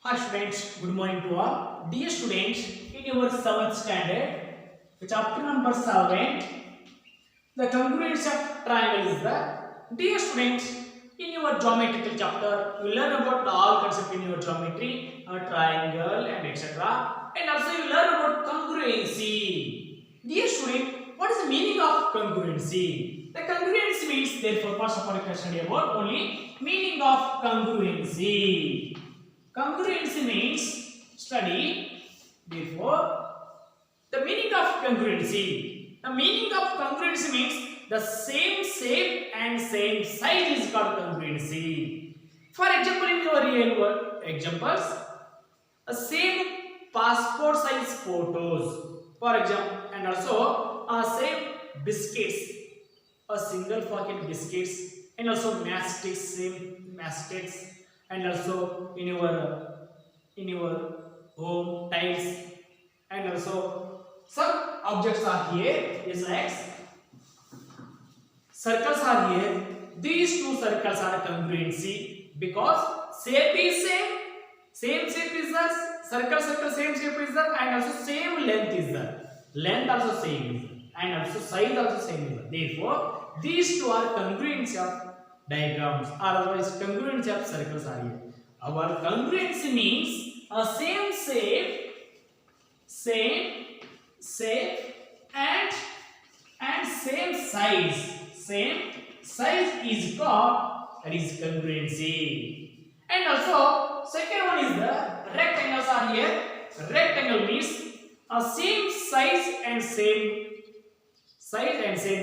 Hi students, good morning to all. Dear students, in your 7th standard, chapter number 7, the congruence of triangle is the. Dear students, in your geometrical chapter, you learn about the all concept in your geometry, triangle and etc. And also you learn about congruency. Dear student, what is the meaning of congruency? The congruency means, therefore, first of all, you can study about only meaning of congruency. Congruency means study, therefore, the meaning of congruency. The meaning of congruency means the same shape and same size is called congruency. For example, in your real world examples, a same passport size photos, for example, and also a same biscuits, a single pocket biscuits, and also matchsticks, same matchsticks, and also in your home tiles, and also some objects are here is like circles are here. These two circles are congruency because shape is same shape is the circle same shape is the, and also same length is the length also same is the, and also size also same is the. Therefore, these two are congruency of diagrams, or otherwise congruency of circles are here. Our congruency means a same shape and same size is called, that is congruency. And also second one is the rectangles are here. Rectangle means a same size and same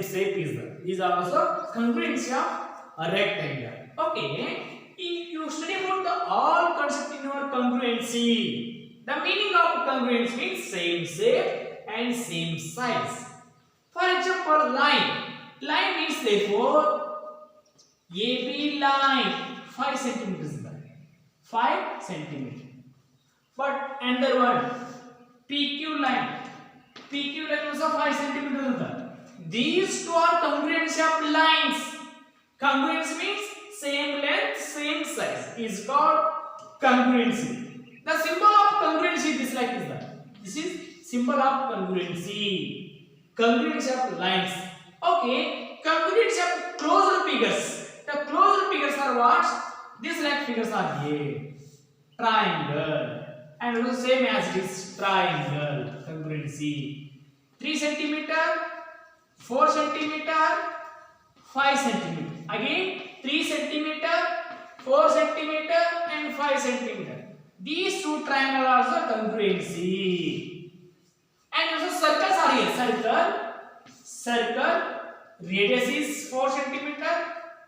shape is there. These are also congruency of a rectangle. Okay, if you study about the all concept in your congruency, the meaning of congruency means same shape and same size. For example, line means therefore AB line 5 centimeters, 5 centimeters. But another one PQ line also 5 centimeters. These two are congruency of lines. Congruency means same length, same size is called congruency. The symbol of congruency is like this. This is symbol of congruency. Congruency of lines. Okay, congruency of closed figures. The closed figures are what? These like figures are here. Triangle. And also same as this triangle. Congruency. 3 centimeter, 4 centimeter, 5 centimeter. Again 3 centimeter, 4 centimeter and 5 centimeter. These two triangles are also congruency. And also circles are here. Circle. Radius is 4 centimeter.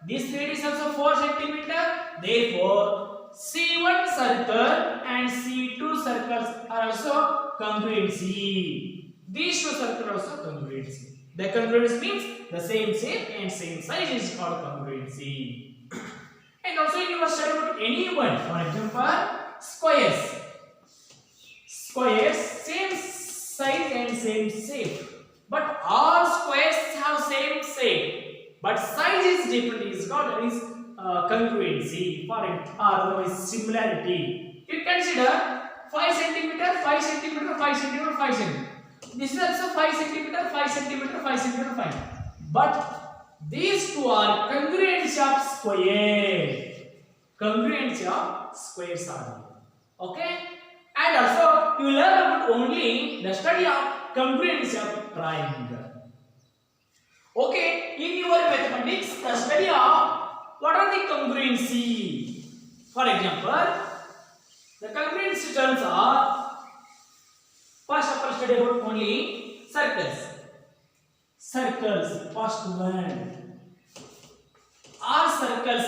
This radius also 4 centimeter. Therefore, C1 circle and C2 circles are also congruency. These two circles are also congruency. The congruency means the same shape and same size is called congruency. And also in your study about any one, for example, squares. Squares, same size and same shape. But all squares have same shape. But size is different, is called, that is congruency, or otherwise similarity. You consider 5 centimeter, 5 centimeter, 5 centimeter, 5 centimeter. This is also 5 centimeter, 5 centimeter, 5 centimeter, 5. But these two are congruency of square. Congruency of squares are. Okay? And also you learn about only the study of congruency of triangle. Okay, in your mathematics, the study of what are the congruency. For example, the congruency terms are, first of all, study about only circles. Circles, first one. All circles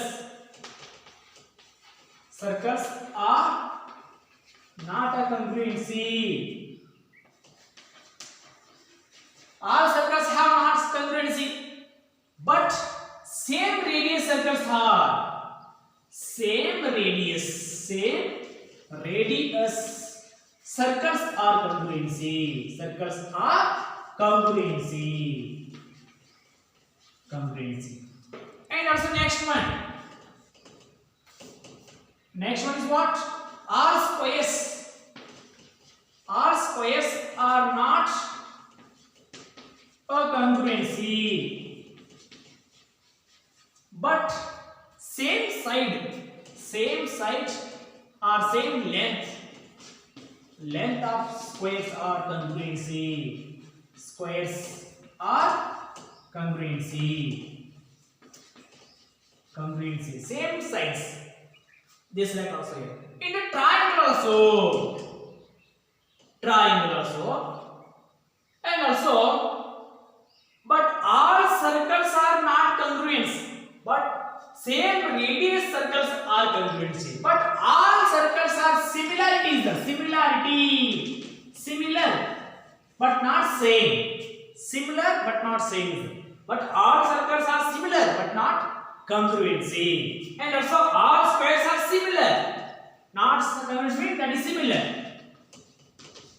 are not a congruency. All circles have not congruency, but same radius circles are. Same radius circles are congruency. Circles are congruency. And also next one. Next one is what? all squares are not a congruency, but same side or same length of squares are congruency. Squares are congruency. Same sides. This like also here. In the triangle also, and also, but all circles are not congruent. But same radius circles are congruency. But all circles are similarities. Similar, but not same. Similar, but not same. But all circles are similar, but not congruency. And also all squares are similar. Not congruency, that is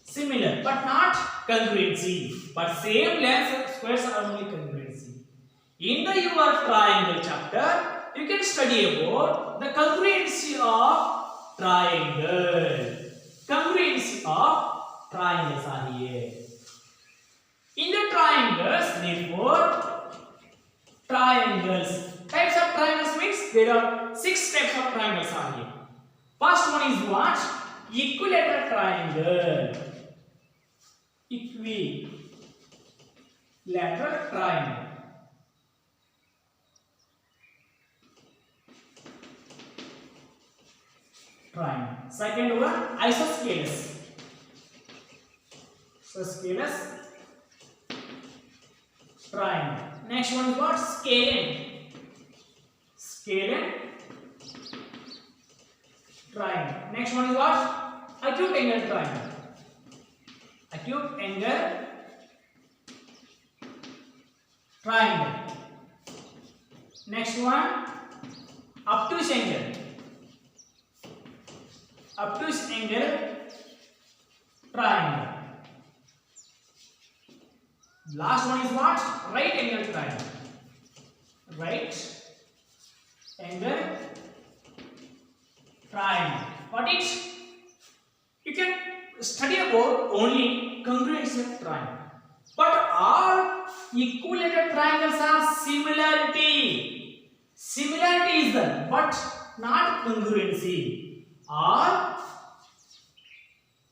similar, but not congruency. But same length squares are only congruency. In the your triangle chapter, you can study about the congruency of triangle. Congruency of triangles are here. In the triangles, therefore, types of triangles means there are 6 types of triangles are here. First one is what? Equilateral triangle. Equilateral triangle. Second one, isosceles. Triangle. Next one is what? Scalene triangle. Next one is what? Acute angle triangle. Next one, obtuse angle triangle. Last one is what? Right angle triangle. What is? You can study about only congruency of triangle. But all equilateral triangles are similarity. Similarity is there, but not congruency. All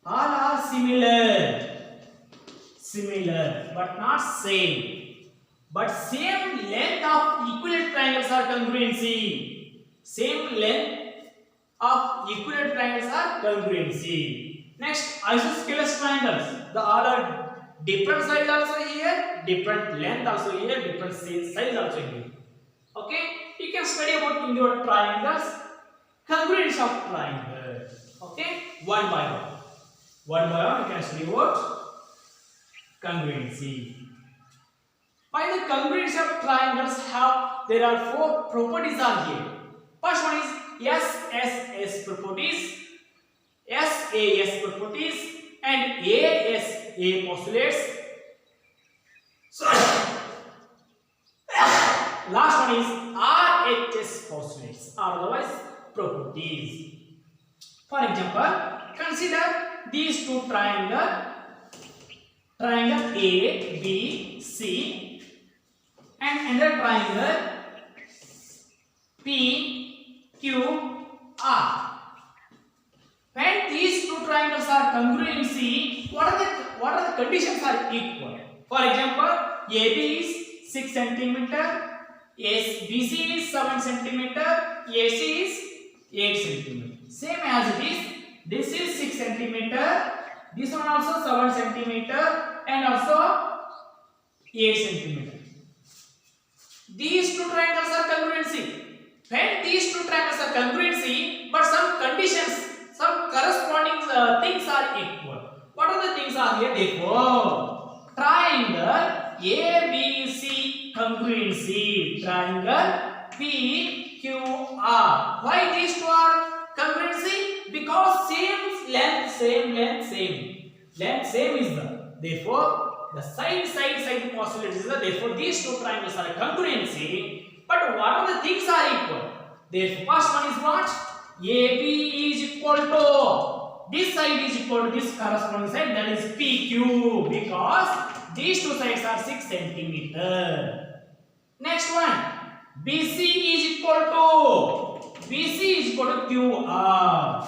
are similar, but not same. But same length of equilateral triangles are congruency. Next, isosceles triangles. The all are different sides also here, different length also here, different size also here. Okay, you can study about in your triangles, congruency of triangle. Okay, one by one you can study about congruency. By the congruency of triangles there are 4 properties are here. First one is SSS properties, SAS properties, and ASA postulates. Last one is RHS postulates, otherwise properties. For example, consider these two triangle A, B, C, and another triangle P, Q, R. When these two triangles are congruency, what are the conditions are equal? For example, AB is 6 cm, BC is 7 cm, AC is 8 cm. Same as it is. This is 6 cm. This one also 7 cm and also 8 cm. These two triangles are congruency. When these two triangles are congruency, but some conditions, some corresponding things are equal. What are the things are here? Therefore, triangle ABC congruency, triangle PQR. Why these two are congruency? Because same length, same is there. Therefore, the side postulate is there. Therefore, these two triangles are congruency. But what are the things are equal? Therefore, first one is what? AB is equal to this side is equal to this corresponding side, that is PQ, because these two sides are 6 centimeter. Next one, BC is equal to QR.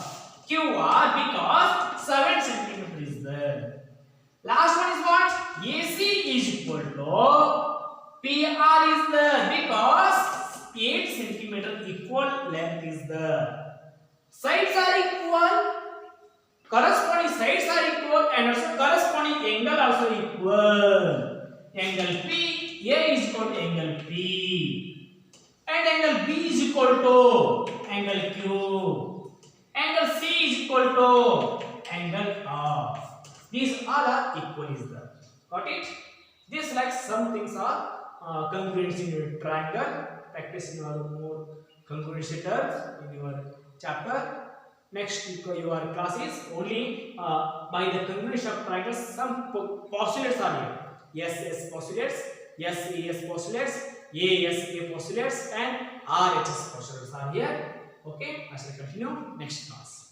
QR because 7 centimeter is there. Last one is what? AC is equal to PR is there because 8 centimeter equal length is there. Sides are equal, corresponding sides are equal, and also corresponding angle also equal. Angle P, A is equal to angle P, and angle B is equal to angle Q. Angle C is equal to angle R. These all are equal is there. Got it? This like some things are congruence in your triangle. Practice in your more congruence terms in your chapter. Next your class is only by the congruence of triangles. Some postulates are here. SS postulates, SES postulates, ASA postulates, and RHS postulates are here. Okay, I shall continue next class.